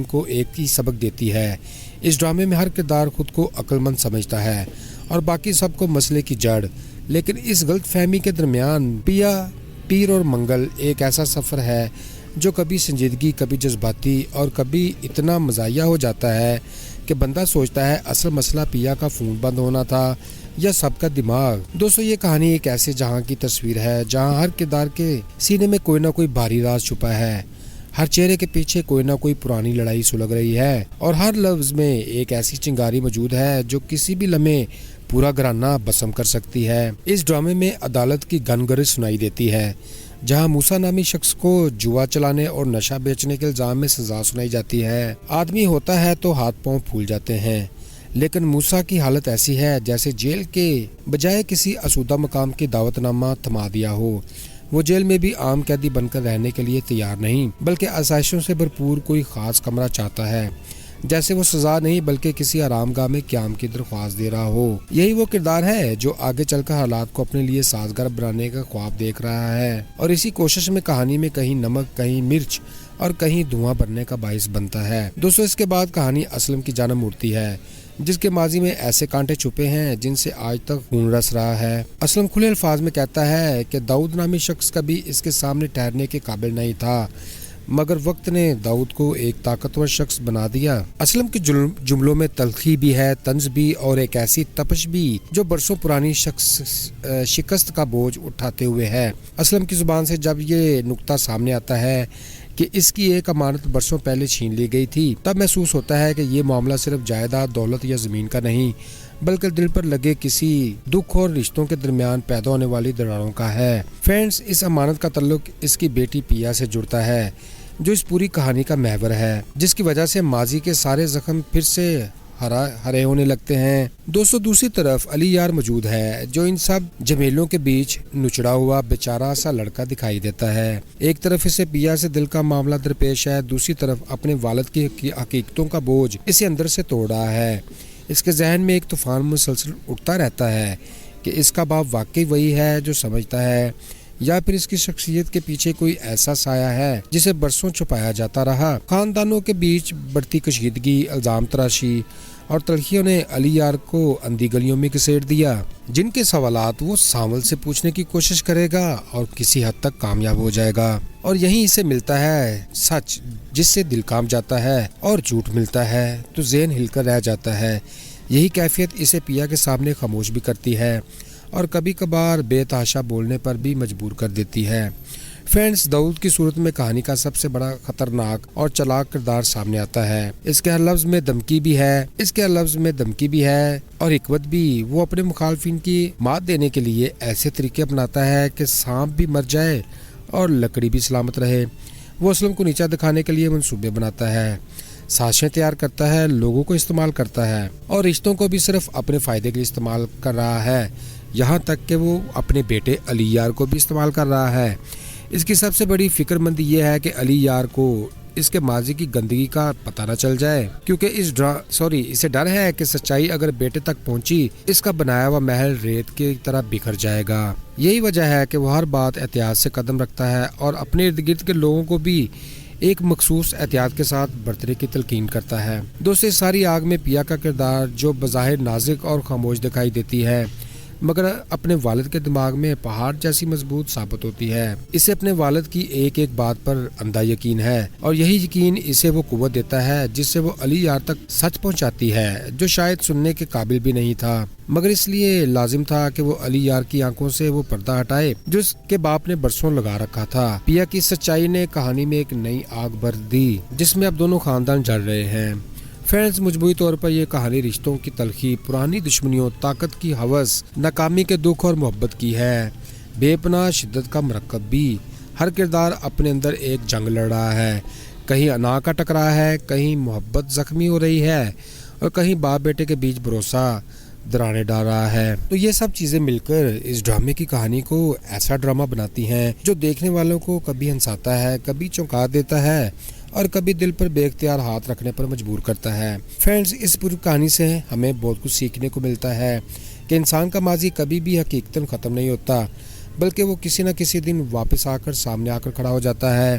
کو ایک ہی سبق دیتی ہے۔ اس ڈرامے میں ہر کردار خود کو عقل مند سمجھتا ہے اور باقی سب کو مسئلے کی جڑ، لیکن اس غلط فہمی کے درمیان پیا، پیر اور منگل ایک ایسا سفر ہے جو کبھی سنجیدگی، کبھی جذباتی اور کبھی اتنا مزاحیہ ہو جاتا ہے کہ بندہ سوچتا ہے اصل مسئلہ پیا کا فون بند ہونا تھا یا سب کا دماغ۔ دوستو، یہ کہانی ایک ایسے جہاں کی تصویر ہے جہاں ہر کردار کے سینے میں کوئی نہ کوئی بھاری راز چھپا ہے، ہر چہرے کے پیچھے کوئی نہ کوئی پرانی لڑائی سلگ رہی ہے اور ہر لفظ میں ایک ایسی چنگاری موجود ہے جو کسی بھی لمحے پورا گھرانہ بسم کر سکتی ہے۔ اس ڈرامے میں عدالت کی گن گرج سنائی دیتی ہے، جہاں موسیٰ نامی شخص کو جوا چلانے اور نشہ بیچنے کے الزام میں سزا سنائی جاتی ہے۔ آدمی ہوتا ہے تو ہاتھ پاؤں پھول جاتے ہیں، لیکن موسیٰ کی حالت ایسی ہے جیسے جیل کے بجائے کسی آسودہ مقام کی دعوت نامہ تھما دیا ہو۔ وہ جیل میں بھی عام قیدی بن کر رہنے کے لیے تیار نہیں، بلکہ آسائشوں سے بھرپور کوئی خاص کمرہ چاہتا ہے، جیسے وہ سزا نہیں بلکہ کسی آرام گاہ میں قیام کی درخواست دے رہا ہو۔ یہی وہ کردار ہے جو آگے چل کر حالات کو اپنے لیے سازگار بنانے کا خواب دیکھ رہا ہے، اور اسی کوشش میں کہانی میں کہیں نمک، کہیں مرچ اور کہیں دھواں بننے کا باعث بنتا ہے۔ دوستو، اس کے بعد کہانی اسلم کی جانب مڑتی ہے، جس کے ماضی میں ایسے کانٹے چھپے ہیں جن سے آج تک خون رس رہا ہے۔ اسلم کھلے الفاظ میں کہتا ہے کہ داؤد نامی شخص کبھی اس کے سامنے ٹھہرنے کے قابل نہیں تھا، مگر وقت نے داؤد کو ایک طاقتور شخص بنا دیا۔ اسلم کے جملوں میں تلخی بھی ہے، طنز بھی، اور ایک ایسی تپش بھی جو برسوں پرانی شکست کا بوجھ اٹھاتے ہوئے ہے۔ اسلم کی زبان سے جب یہ نکتہ سامنے آتا ہے کہ اس کی ایک امانت برسوں پہلے چھین لی گئی تھی، تب محسوس ہوتا ہے کہ یہ معاملہ صرف جائیداد، دولت یا زمین کا نہیں، بلکہ دل پر لگے کسی دکھ اور رشتوں کے درمیان پیدا ہونے والی دراروں کا ہے۔ فرینڈز، اس امانت کا تعلق اس کی بیٹی پیا سے جڑتا ہے، جو اس پوری کہانی کا محور ہے، جس کی وجہ سے ماضی کے سارے زخم پھر سے ہرے ہونے لگتے ہیں۔ دوستو، دوسری طرف علی یار موجود ہے، جو ان سب جھمیلوں کے بیچ نچڑا ہوا بیچارہ سا لڑکا دکھائی دیتا ہے۔ ایک طرف اسے پیا سے دل کا معاملہ درپیش ہے، دوسری طرف اپنے والد کی حقیقتوں کا بوجھ اسے اندر سے توڑ رہا ہے۔ اس کے ذہن میں ایک طوفان مسلسل اٹھتا رہتا ہے کہ اس کا باپ واقعی وہی ہے جو سمجھتا ہے، یا پھر اس کی شخصیت کے پیچھے کوئی ایسا سایہ ہے جسے برسوں چھپایا جاتا رہا۔ خاندانوں کے بیچ بڑھتی کشیدگی، الزام تراشی اور تلخیوں نے علی یار کو اندھی گلیوں میں گھسیٹ دیا، جن کے سوالات وہ سانول سے پوچھنے کی کوشش کرے گا اور کسی حد تک کامیاب ہو جائے گا، اور یہیں اسے ملتا ہے سچ، جس سے دل کام جاتا ہے، اور جھوٹ ملتا ہے تو ذہن ہل کر رہ جاتا ہے۔ یہی کیفیت اسے پیا کے سامنے خاموش بھی کرتی ہے اور کبھی کبھار بے تحاشا بولنے پر بھی مجبور کر دیتی ہے۔ فرینڈز، داؤد کی صورت میں کہانی کا سب سے بڑا خطرناک اور چلاک کردار سامنے آتا ہے۔ اس کے ہر لفظ میں دھمکی بھی ہے اور حکمت بھی۔ وہ اپنے مخالفین کی مات دینے کے لیے ایسے طریقے اپناتا ہے کہ سانپ بھی مر جائے اور لکڑی بھی سلامت رہے۔ وہ اسلم کو نیچا دکھانے کے لیے منصوبے بناتا ہے، سازشیں تیار کرتا ہے، لوگوں کو استعمال کرتا ہے اور رشتوں کو بھی صرف اپنے فائدے کے لیے استعمال کر رہا ہے، یہاں تک کہ وہ اپنے بیٹے علی یار کو بھی استعمال کر رہا ہے۔ اس کی سب سے بڑی فکر مندی یہ ہے کہ علی یار کو اس کے ماضی کی گندگی کا پتہ نہ چل جائے، کیونکہ اسے ڈر ہے کہ سچائی اگر بیٹے تک پہنچی، اس کا بنایا ہوا محل ریت کی طرح بکھر جائے گا۔ یہی وجہ ہے کہ وہ ہر بات احتیاط سے قدم رکھتا ہے اور اپنے ارد گرد کے لوگوں کو بھی ایک مخصوص احتیاط کے ساتھ برتنے کی تلقین کرتا ہے۔ دوستو، ساری آگ میں پیا کا کردار، جو بظاہر نازک اور خاموش دکھائی دیتی ہے، مگر اپنے والد کے دماغ میں پہاڑ جیسی مضبوط ثابت ہوتی ہے۔ اسے اپنے والد کی ایک ایک بات پر اندھا یقین ہے، اور یہی یقین اسے وہ قوت دیتا ہے جس سے وہ علی یار تک سچ پہنچاتی ہے، جو شاید سننے کے قابل بھی نہیں تھا، مگر اس لیے لازم تھا کہ وہ علی یار کی آنکھوں سے وہ پردہ ہٹائے جو اس کے باپ نے برسوں لگا رکھا تھا۔ پیا کی سچائی نے کہانی میں ایک نئی آگ بھر دی، جس میں اب دونوں خاندان جل رہے ہیں۔ فرینڈز، مجموعی طور پر یہ کہانی رشتوں کی تلخی، پرانی دشمنیوں، طاقت کی ہوس، ناکامی کے دکھ اور محبت کی ہے، بے پناہ شدت کا مرکب بھی۔ ہر کردار اپنے اندر ایک جنگ لڑ رہا ہے، کہیں انا کا ٹکرا ہے، کہیں محبت زخمی ہو رہی ہے، اور کہیں باپ بیٹے کے بیچ بھروسہ دراڑیں ڈال رہا ہے۔ تو یہ سب چیزیں مل کر اس ڈرامے کی کہانی کو ایسا ڈرامہ بناتی ہیں جو دیکھنے والوں کو کبھی ہنساتا ہے، کبھی چونکا دیتا ہے، اور کبھی دل پر بے اختیار ہاتھ رکھنے پر مجبور کرتا ہے۔ فرینڈز، اس پوری کہانی سے ہمیں بہت کچھ سیکھنے کو ملتا ہے کہ انسان کا ماضی کبھی بھی حقیقتاً ختم نہیں ہوتا، بلکہ وہ کسی نہ کسی دن واپس آ کر سامنے آ کر کھڑا ہو جاتا ہے،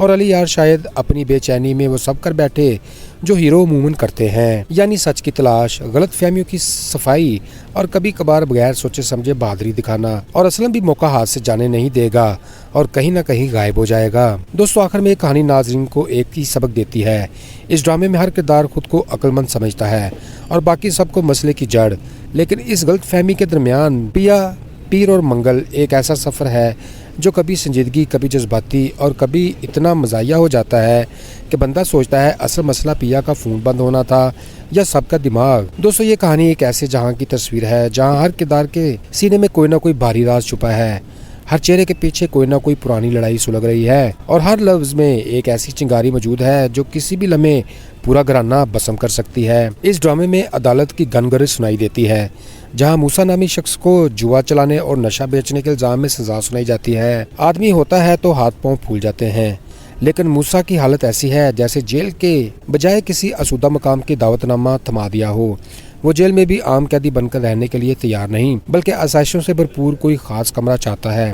اور علی یار شاید اپنی بے چینی میں وہ سب کر بیٹھے جو ہیرو عموماً کرتے ہیں، یعنی سچ کی تلاش، غلط فہمیوں کی صفائی اور کبھی کبھار بغیر سوچے سمجھے بہادری دکھانا۔ اور اسلم بھی موقع ہاتھ سے جانے نہیں دے گا اور کہیں نہ کہیں غائب ہو جائے گا۔ دوستو، آخر میں یہ کہانی ناظرین کو ایک ہی سبق دیتی ہے۔ اس ڈرامے میں ہر کردار خود کو عقل مند سمجھتا ہے اور باقی سب کو مسئلے کی جڑ، لیکن اس غلط فہمی کے درمیان پیا، پیر اور منگل ایک ایسا سفر ہے جو کبھی سنجیدگی، کبھی جذباتی اور کبھی اتنا مزاحیہ ہو جاتا ہے کہ بندہ سوچتا ہے اصل مسئلہ پیا کا فون بند ہونا تھا یا سب کا دماغ۔ دوستو، یہ کہانی ایک ایسے جہاں کی تصویر ہے جہاں ہر کردار کے سینے میں کوئی نہ کوئی بھاری راز چھپا ہے، ہر چہرے کے پیچھے کوئی نہ کوئی پرانی لڑائی سلگ رہی ہے اور ہر لفظ میں ایک ایسی چنگاری موجود ہے جو کسی بھی لمحے پورا گھرانہ بسم کر سکتی ہے۔ اس ڈرامے میں عدالت کی گنگرج سنائی دیتی ہے، جہاں موسیٰ نامی شخص کو جوا چلانے اور نشہ بیچنے کے الزام میں سزا سنائی جاتی ہے۔ آدمی ہوتا ہے تو ہاتھ پاؤں پھول جاتے ہیں، لیکن موسیٰ کی حالت ایسی ہے جیسے جیل کے بجائے کسی آسودہ مقام کی دعوت نامہ تھما دیا ہو۔ وہ جیل میں بھی عام قیدی بن کر رہنے کے لیے تیار نہیں، بلکہ آسائشوں سے بھرپور کوئی خاص کمرہ چاہتا ہے،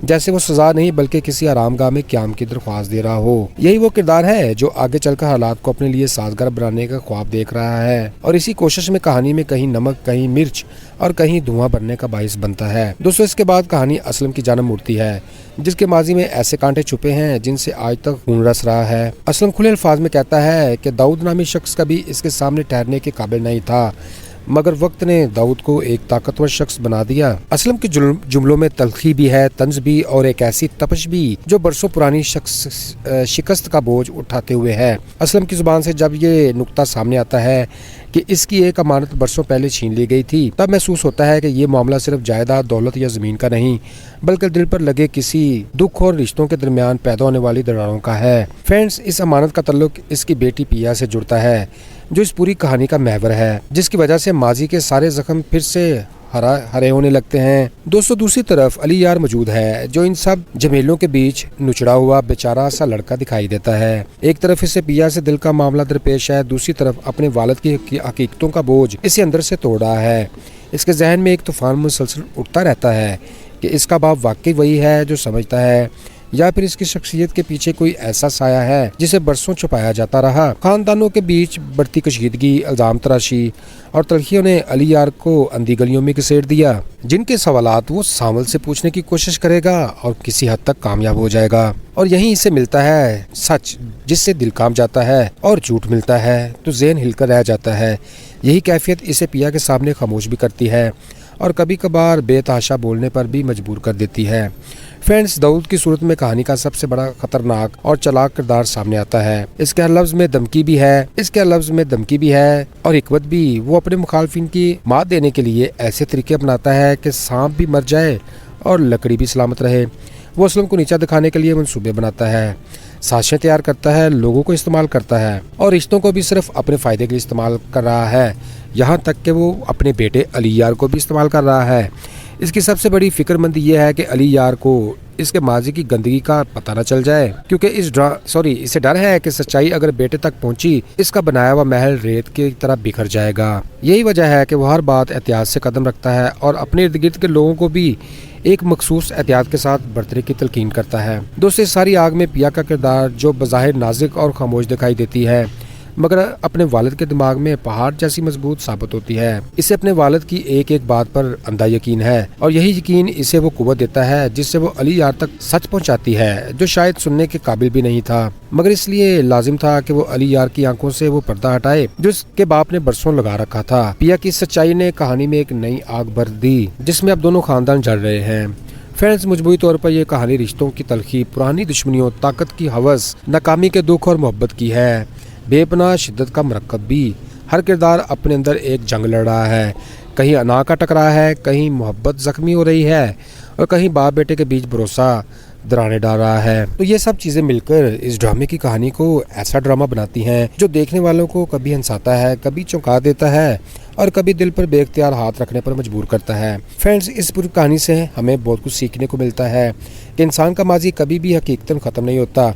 جیسے وہ سزا نہیں بلکہ کسی آرام گاہ میں قیام کی درخواست دے رہا ہو۔ یہی وہ کردار ہے جو آگے چل کر حالات کو اپنے لیے سازگار بنانے کا خواب دیکھ رہا ہے، اور اسی کوشش میں کہانی میں کہیں نمک، کہیں مرچ اور کہیں دھواں بننے کا باعث بنتا ہے۔ دوستو، اس کے بعد کہانی اسلم کی جانب مڑتی ہے، جس کے ماضی میں ایسے کانٹے چھپے ہیں جن سے آج تک خون رس رہا ہے۔ اسلم کھلے الفاظ میں کہتا ہے کہ داؤد نامی شخص کبھی اس کے سامنے ٹھہرنے کے قابل نہیں تھا، مگر وقت نے داؤد کو ایک طاقتور شخص بنا دیا۔ اسلم کے جملوں میں تلخی بھی ہے، طنز بھی، اور ایک ایسی تپش بھی جو برسوں پرانی شکست کا بوجھ اٹھاتے ہوئے ہے۔ اسلم کی زبان سے جب یہ نکتہ سامنے آتا ہے کہ اس کی ایک امانت برسوں پہلے چھین لی گئی تھی، تب محسوس ہوتا ہے کہ یہ معاملہ صرف جائیداد، دولت یا زمین کا نہیں، بلکہ دل پر لگے کسی دکھ اور رشتوں کے درمیان پیدا ہونے والی دراڑوں کا ہے۔ فرینڈز، اس امانت کا تعلق اس کی بیٹی پیا سے جڑتا ہے، جو اس پوری کہانی کا محور ہے، جس کی وجہ سے ماضی کے سارے زخم پھر سے ہرے ہونے لگتے ہیں۔ دوستو، دوسری طرف علی یار موجود ہے، جو ان سب جھمیلوں کے بیچ نچڑا ہوا بیچارہ سا لڑکا دکھائی دیتا ہے۔ ایک طرف اسے پیا سے دل کا معاملہ درپیش ہے، دوسری طرف اپنے والد کی حقیقتوں کا بوجھ اسے اندر سے توڑ رہا ہے۔ اس کے ذہن میں ایک طوفان مسلسل اٹھتا رہتا ہے کہ اس کا باپ واقعی وہی ہے جو سمجھتا ہے، یا پھر اس کی شخصیت کے پیچھے کوئی ایسا سایہ ہے جسے برسوں چھپایا جاتا رہا۔ خاندانوں کے بیچ بڑھتی کشیدگی، الزام تراشی اور تلخیوں نے علی یار کو اندھی گلیوں میں گھسیٹ دیا، جن کے سوالات وہ سانول سے پوچھنے کی کوشش کرے گا اور کسی حد تک کامیاب ہو جائے گا۔ اور یہیں اسے ملتا ہے سچ، جس سے دل کام جاتا ہے، اور جھوٹ ملتا ہے تو ذہن ہل کر رہ جاتا ہے۔ یہی کیفیت اسے پیا کے سامنے خاموش بھی کرتی ہے اور کبھی کبھار بے تحاشا بولنے پر بھی مجبور کر دیتی ہے۔ فرینڈز، داؤد کی صورت میں کہانی کا سب سے بڑا خطرناک اور چلاک کردار سامنے آتا ہے۔ اس کے ہر لفظ میں دھمکی بھی ہے اور حکمت بھی۔ وہ اپنے مخالفین کی مات دینے کے لیے ایسے طریقے اپناتا ہے کہ سانپ بھی مر جائے اور لکڑی بھی سلامت رہے۔ وہ اسلم کو نیچا دکھانے کے لیے منصوبے بناتا ہے، سازشیں تیار کرتا ہے، لوگوں کو استعمال کرتا ہے اور رشتوں کو بھی صرف اپنے فائدے کے لیے استعمال کر رہا ہے، یہاں تک کہ وہ اپنے بیٹے علی یار کو بھی استعمال کر رہا ہے۔ اس کی سب سے بڑی فکر مندی یہ ہے کہ علی یار کو اس کے ماضی کی گندگی کا پتہ نہ چل جائے، کیونکہ اسے ڈر ہے کہ سچائی اگر بیٹے تک پہنچی، اس کا بنایا ہوا محل ریت کی طرح بکھر جائے گا۔ یہی وجہ ہے کہ وہ ہر بات احتیاط سے قدم رکھتا ہے اور اپنے ارد گرد کے لوگوں کو بھی ایک مخصوص احتیاط کے ساتھ برتنے کی تلقین کرتا ہے۔ دوستو، ساری آگ میں پیا کا کردار، جو بظاہر نازک اور خاموش دکھائی دیتی ہے، مگر اپنے والد کے دماغ میں پہاڑ جیسی مضبوط ثابت ہوتی ہے۔ اسے اپنے والد کی ایک ایک بات پر اندھا یقین ہے، اور یہی یقین اسے وہ قوت دیتا ہے جس سے وہ علی یار تک سچ پہنچاتی ہے، جو شاید سننے کے قابل بھی نہیں تھا، مگر اس لیے لازم تھا کہ وہ علی یار کی آنکھوں سے وہ پردہ ہٹائے جو اس کے باپ نے برسوں لگا رکھا تھا۔ پیا کی سچائی نے کہانی میں ایک نئی آگ بھر دی، جس میں اب دونوں خاندان جل رہے ہیں۔ فرینڈز، مجموعی طور پر یہ کہانی رشتوں کی تلخی، پرانی دشمنیوں، طاقت کی ہوس، ناکامی کے دکھ اور محبت کی ہے، بے پناہ شدت کا مرکب بھی۔ ہر کردار اپنے اندر ایک جنگ لڑ رہا ہے، کہیں انا کا ٹکرا ہے، کہیں محبت زخمی ہو رہی ہے، اور کہیں باپ بیٹے کے بیچ بھروسہ درانے ڈال رہا ہے۔ تو یہ سب چیزیں مل کر اس ڈرامے کی کہانی کو ایسا ڈرامہ بناتی ہیں جو دیکھنے والوں کو کبھی ہنساتا ہے، کبھی چونکا دیتا ہے اور کبھی دل پر بے اختیار ہاتھ رکھنے پر مجبور کرتا ہے۔ فرینڈز، اس پوری کہانی سے ہمیں بہت کچھ سیکھنے کو ملتا ہے کہ انسان کا ماضی کبھی بھی حقیقتاً ختم نہیں ہوتا،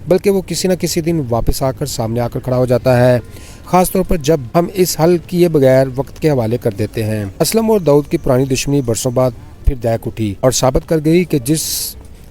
بلکہ وہ کسی نہ کسی دن واپس سامنے آ کر کھڑا ہو جاتا ہے، خاص طور پر جب ہم اس حل کیے بغیر وقت کے حوالے کر دیتے ہیں۔ اسلم اور داؤد کی پرانی دشمنی برسوں بعد پھر دیکھ اٹھی اور ثابت کر گئی کہ جس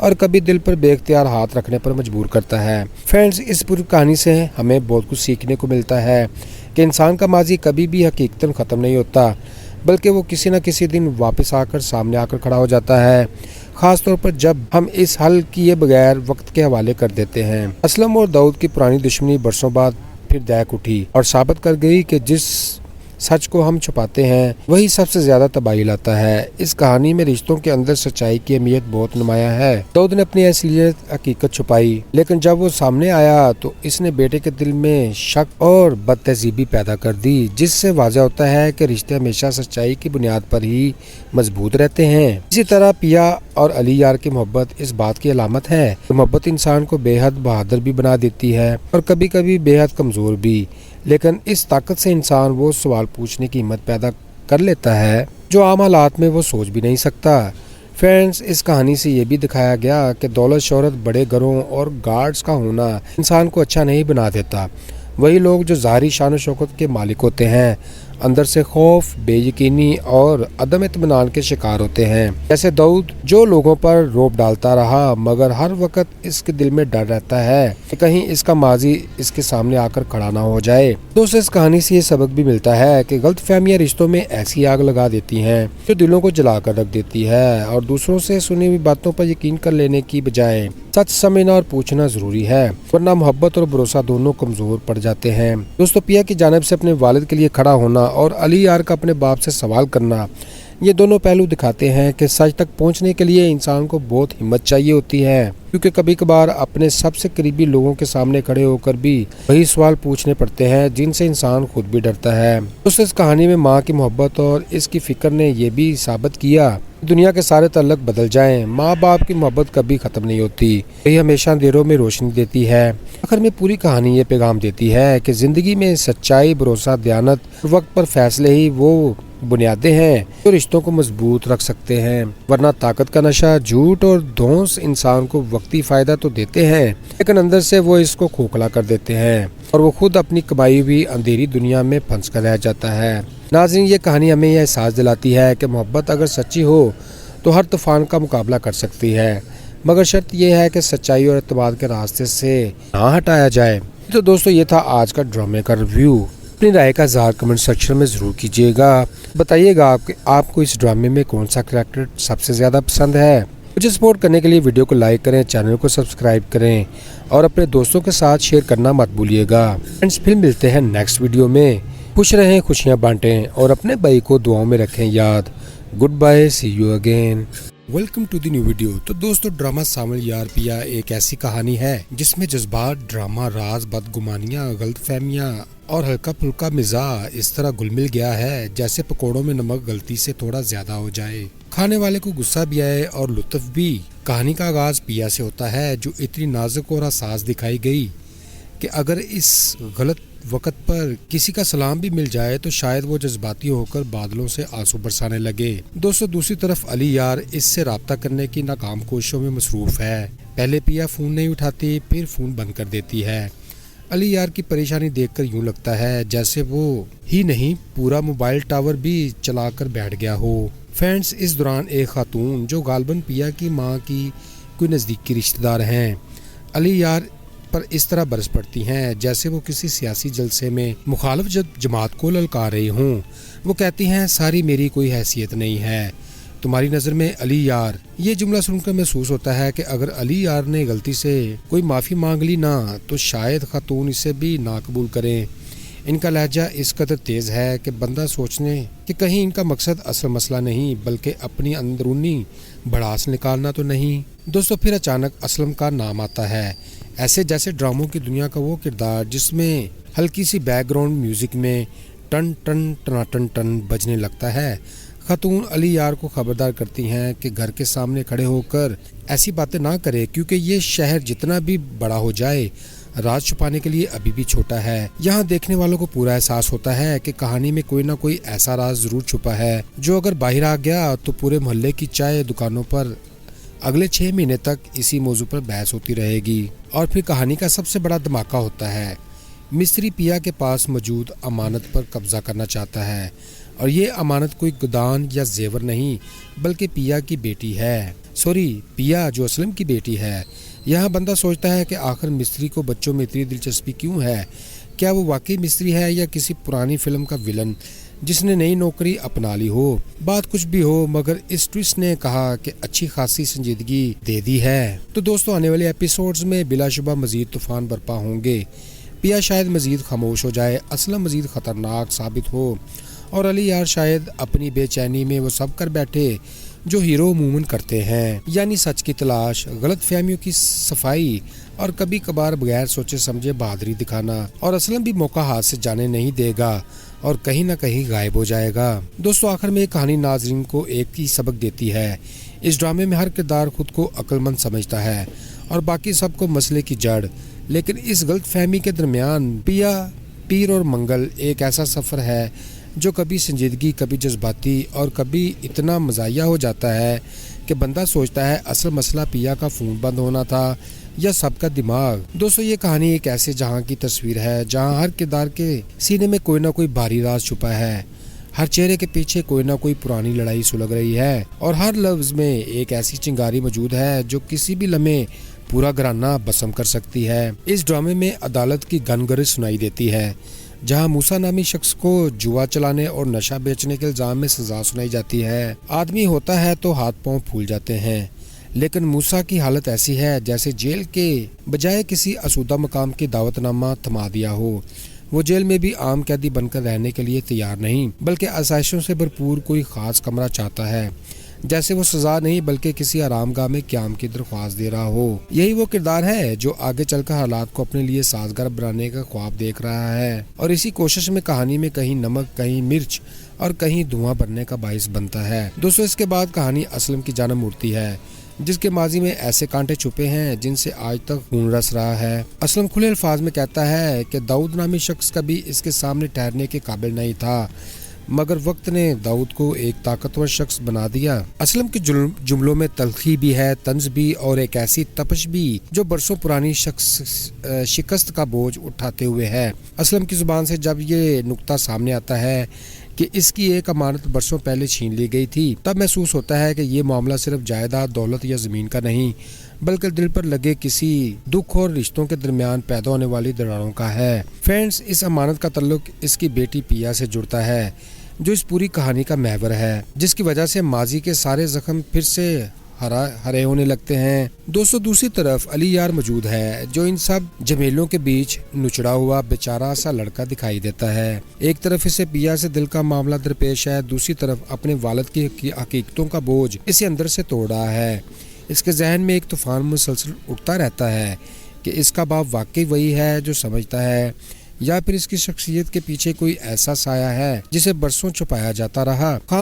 اور کبھی دل پر بے اختیار ہاتھ رکھنے پر مجبور کرتا ہے۔ فرینڈز، اس پوری کہانی سے ہمیں بہت کچھ سیکھنے کو ملتا ہے کہ انسان کا ماضی کبھی بھی حقیقتاً ختم نہیں ہوتا، بلکہ وہ کسی نہ کسی دن واپس سامنے آ کر کھڑا ہو جاتا ہے، خاص طور پر جب ہم اس حل کیے بغیر وقت کے حوالے کر دیتے ہیں۔ اسلم اور داؤد کی پرانی دشمنی برسوں بعد پھر دہک اٹھی اور ثابت کر گئی کہ جس سچ کو ہم چھپاتے ہیں وہی سب سے زیادہ تباہی لاتا ہے۔ اس کہانی میں رشتوں کے اندر سچائی کی اہمیت بہت نمایاں ہے۔ داؤد نے اپنی اصلیت حقیقت چھپائی، لیکن جب وہ سامنے آیا تو اس نے بیٹے کے دل میں شک اور بد تہذیبی پیدا کر دی، جس سے واضح ہوتا ہے کہ رشتے ہمیشہ سچائی کی بنیاد پر ہی مضبوط رہتے ہیں۔ اسی طرح پیا اور علی یار کی محبت اس بات کی علامت ہے کہ محبت انسان کو بے حد بہادر بھی بنا دیتی ہے اور کبھی کبھی بے حد کمزور بھی، لیکن اس طاقت سے انسان وہ سوال پوچھنے کی ہمت پیدا کر لیتا ہے جو عام حالات میں وہ سوچ بھی نہیں سکتا۔ فرینڈز، اس کہانی سے یہ بھی دکھایا گیا کہ دولت، شہرت، بڑے گھروں اور گارڈز کا ہونا انسان کو اچھا نہیں بنا دیتا۔ وہی لوگ جو ظاہری شان و شوکت کے مالک ہوتے ہیں اندر سے خوف، بے یقینی اور عدم اطمینان کے شکار ہوتے ہیں، جیسے داؤد جو لوگوں پر روب ڈالتا رہا مگر ہر وقت اس کے دل میں ڈر رہتا ہے کہ کہیں اس کا ماضی اس کے سامنے آ کر کھڑا نہ ہو جائے۔ دوستو، اس کہانی سے یہ سبق بھی ملتا ہے کہ غلط فہمیاں رشتوں میں ایسی آگ لگا دیتی ہیں جو دلوں کو جلا کر رکھ دیتی ہے، اور دوسروں سے سنی ہوئی باتوں پر یقین کر لینے کی بجائے سچ سمجھنا اور پوچھنا ضروری ہے، ورنہ محبت اور بھروسہ دونوں کمزور پڑ جاتے ہیں۔ دوستو، پیا کی جانب سے اپنے والد کے لیے کھڑا ہونا اور علی یار کا اپنے باپ سے سوال کرنا، یہ دونوں پہلو دکھاتے ہیں کہ سچ تک پہنچنے کے لیے انسان کو بہت ہمت چاہیے ہوتی ہے، کیونکہ کبھی کبھار اپنے سب سے قریبی لوگوں کے سامنے کھڑے ہو کر بھی وہی سوال پوچھنے پڑتے ہیں جن سے انسان خود بھی ڈرتا ہے۔ اس کہانی میں ماں کی محبت اور اس کی فکر نے یہ بھی ثابت کیا دنیا کے سارے تعلق بدل جائیں، ماں باپ کی محبت کبھی ختم نہیں ہوتی، یہ ہمیشہ اندھیروں میں روشنی دیتی ہے۔ آخر میں پوری کہانی یہ پیغام دیتی ہے کہ زندگی میں سچائی، بھروسہ، دیانت، وقت پر فیصلے ہی وہ بنیادیں ہیں جو رشتوں کو مضبوط رکھ سکتے ہیں، ورنہ طاقت کا نشہ، جھوٹ اور دھونس انسان کو وقتی فائدہ تو دیتے ہیں لیکن اندر سے وہ اس کو کھوکھلا کر دیتے ہیں اور وہ خود اپنی کمائی ہوئی اندھیری دنیا میں پھنس کر رہ جاتا ہے۔ ناظرین، یہ کہانی ہمیں یہ احساس دلاتی ہے کہ محبت اگر سچی ہو تو ہر طوفان کا مقابلہ کر سکتی ہے، مگر شرط یہ ہے کہ سچائی اور اعتماد کے راستے سے نہ ہٹایا جائے۔ تو دوستو، یہ تھا آج کا ڈرامے کا ریویو۔ اپنی رائے کا اظہار کمنٹ سیکشن میں ضرور کیجیے گا، بتائیے گا کہ آپ کو اس ڈرامے میں کون سا کریکٹر سب سے زیادہ پسند ہے۔ مجھے سپورٹ کرنے کے لیے ویڈیو کو لائک کریں، چینل کو سبسکرائب کریں اور اپنے دوستوں کے ساتھ شیئر کرنا مت بھولیے گا۔ فرینڈز، پھر ملتے ہیں نیکسٹ ویڈیو میں۔ خوش رہیں، خوشیاں بانٹیں اور اپنے بھائی کو دعاؤں میں رکھیں یاد۔ Goodbye, see you again. Welcome to the new video. تو دوستو، ڈرامہ ساول یار پیا ایک ایسی کہانی ہے جس میں جذبات، ڈرامہ، راز، بدگمانیاں، غلط فہمیاں اور ہلکا پھلکا مزاح اس طرح گل مل گیا ہے جیسے پکوڑوں میں نمک غلطی سے تھوڑا زیادہ ہو جائے، کھانے والے کو غصہ بھی آئے اور لطف بھی۔ کہانی کا آغاز پیا سے ہوتا ہے جو اتنی نازک اور حساس دکھائی گئی کہ اگر اس غلط وقت پر کسی کا سلام بھی مل جائے تو شاید وہ جذباتی ہو کر بادلوں سے آنسو برسانے لگے۔ دوستو، دوسری طرف علی یار اس سے رابطہ کرنے کی ناکام کوششوں میں مصروف ہے۔ پہلے پیا فون نہیں اٹھاتی، پھر فون بند کر دیتی ہے۔ علی یار کی پریشانی دیکھ کر یوں لگتا ہے جیسے وہ ہی نہیں پورا موبائل ٹاور بھی چلا کر بیٹھ گیا ہو۔ فرینڈز، اس دوران ایک خاتون جو غالباً پیا کی ماں کی کوئی نزدیکی رشتہ دار ہیں، علی یار پر اس طرح برس پڑتی ہیں جیسے وہ کسی سیاسی جلسے میں مخالف جماعت کو للکار رہی ہوں۔ وہ کہتی ہیں، ساری میری کوئی حیثیت نہیں ہے تمہاری نظر میں علی یار۔ یہ جملہ سن کر محسوس ہوتا ہے کہ اگر علی یار نے غلطی سے کوئی معافی مانگ لی نہ تو شاید خاتون اسے بھی نہ قبول کریں۔ ان کا لہجہ اس قدر تیز ہے کہ بندہ سوچنے کہ کہیں ان کا مقصد اصل مسئلہ نہیں بلکہ اپنی اندرونی بڑاس نکالنا تو نہیں۔ دوستو، پھر اچانک اسلم کا نام آتا ہے، ایسے جیسے ڈراموں کی دنیا کا وہ کردار جس میں ہلکی سی بیک گراؤنڈ میوزک میں ٹن ٹن ٹن ٹن بجنے لگتا ہے۔ خاتون علی یار کو خبردار کرتی ہیں کہ گھر کے سامنے کھڑے ہو کر ایسی باتیں نہ کرے کیونکہ یہ شہر جتنا بھی بڑا ہو جائے راز چھپانے کے لیے ابھی بھی چھوٹا ہے۔ یہاں دیکھنے والوں کو پورا احساس ہوتا ہے کہ کہانی میں کوئی نہ کوئی ایسا راز ضرور چھپا ہے جو اگر باہر آ گیا تو پورے محلے کی چائے دکانوں پر اگلے 6 مہینے تک اسی موضوع پر بحث ہوتی رہے گی۔ اور پھر کہانی کا سب سے بڑا دھماکہ ہوتا ہے، مستری پیا کے پاس موجود امانت پر قبضہ کرنا چاہتا ہے، اور یہ امانت کوئی گودان یا زیور نہیں بلکہ پیا کی بیٹی ہے۔ پیا جو اسلم کی بیٹی ہے۔ یہاں بندہ سوچتا ہے کہ آخر مستری کو بچوں میں اتنی دلچسپی کیوں ہے؟ کیا وہ واقعی مستری ہے یا کسی پرانی فلم کا ولن جس نے نئی نوکری اپنا لی ہو؟ بات کچھ بھی ہو، مگر اس ٹوسٹ نے کہا کہ اچھی خاصی سنجیدگی دے دی ہے۔ تو دوستوں، آنے والے ایپیسوڈز میں بلا شبہ مزید طوفان برپا ہوں گے۔ پیا شاید مزید خاموش ہو جائے، اسلم مزید خطرناک ثابت ہو، اور علی یار شاید اپنی بے چینی میں وہ سب کر بیٹھے جو ہیرو عموماً کرتے ہیں، یعنی سچ کی تلاش، غلط فہمیوں کی صفائی اور کبھی کبھار بغیر سوچے سمجھے بہادری دکھانا۔ اور اسلم بھی موقع ہاتھ سے جانے نہیں دے گا اور کہیں نہ کہیں غائب ہو جائے گا۔ دوستو، آخر میں یہ کہانی ناظرین کو ایک ہی سبق دیتی ہے۔ اس ڈرامے میں ہر کردار خود کو عقل مند سمجھتا ہے اور باقی سب کو مسئلے کی جڑ، لیکن اس غلط فہمی کے درمیان پیا، پیر اور منگل ایک ایسا سفر ہے جو کبھی سنجیدگی، کبھی جذباتی اور کبھی اتنا مزاحیہ ہو جاتا ہے کہ بندہ سوچتا ہے اصل مسئلہ پیا کا فون بند ہونا تھا یا سب کا دماغ۔ دوستو، یہ کہانی ایک ایسے جہاں کی تصویر ہے جہاں ہر کردار کے سینے میں کوئی نہ کوئی بھاری راز چھپا ہے، ہر چہرے کے پیچھے کوئی نہ کوئی پرانی لڑائی سلگ رہی ہے، اور ہر لفظ میں ایک ایسی چنگاری موجود ہے جو کسی بھی لمحے پورا گھرانہ بسم کر سکتی ہے۔ اس ڈرامے میں عدالت کی گنگرج سنائی دیتی ہے، جہاں موسیٰ نامی شخص کو جوا چلانے اور نشہ بیچنے کے الزام میں سزا سنائی جاتی ہے۔ آدمی ہوتا ہے تو ہاتھ پاؤں پھول جاتے ہیں، لیکن موسیٰ کی حالت ایسی ہے جیسے جیل کے بجائے کسی آسودہ مقام کی دعوت نامہ تھما دیا ہو۔ وہ جیل میں بھی عام قیدی بن کر رہنے کے لیے تیار نہیں، بلکہ آسائشوں سے بھرپور کوئی خاص کمرہ چاہتا ہے، جیسے وہ سزا نہیں بلکہ کسی آرام گاہ میں قیام کی درخواست دے رہا ہو۔ یہی وہ کردار ہے جو آگے چل کر حالات کو اپنے لیے سازگار بنانے کا خواب دیکھ رہا ہے، اور اسی کوشش میں کہانی میں کہیں نمک، کہیں مرچ اور کہیں دھواں بننے کا باعث بنتا ہے۔ دوستو، اس کے بعد کہانی اسلم کی جانب مڑتی ہے، جس کے ماضی میں ایسے کانٹے چھپے ہیں جن سے آج تک خون رس رہا ہے۔ اسلم کھلے الفاظ میں کہتا ہے کہ داؤد نامی شخص کبھی اس کے سامنے ٹھہرنے کے قابل نہیں تھا، مگر وقت نے داؤد کو ایک طاقتور شخص بنا دیا۔ اسلم کے جملوں میں تلخی بھی ہے، طنز بھی، اور ایک ایسی تپش بھی جو برسوں پرانی شکست کا بوجھ اٹھاتے ہوئے ہے۔ اسلم کی زبان سے جب یہ نکتہ سامنے آتا ہے کہ اس کی ایک امانت برسوں پہلے چھین لی گئی تھی، تب محسوس ہوتا ہے کہ یہ معاملہ صرف جائیداد، دولت یا زمین کا نہیں، بلکہ دل پر لگے کسی دکھ اور رشتوں کے درمیان پیدا ہونے والی دراڑوں کا ہے۔ فرینڈز، اس امانت کا تعلق اس کی بیٹی پیا سے جڑتا ہے، جو اس پوری کہانی کا محور ہے، جس کی وجہ سے ماضی کے سارے زخم پھر سے ہرے ہونے لگتے ہیں۔ دوستو، دوسری طرف علی یار موجود ہے، جو ان سب جھمیلوں کے بیچ نچڑا ہوا بیچارہ سا لڑکا دکھائی دیتا ہے۔ ایک طرف اسے پیا سے دل کا معاملہ درپیش ہے، دوسری طرف اپنے والد کی حقیقتوں کا بوجھ اسے اندر سے توڑ رہا ہے۔ اس کے ذہن میں ایک طوفان مسلسل اٹھتا رہتا ہے کہ اس کا باپ واقعی وہی ہے جو سمجھتا ہے، یا پھر اس کی شخصیت کے پیچھے کوئی ایسا سایہ ہے جسے برسوں چھپایا جاتا رہا۔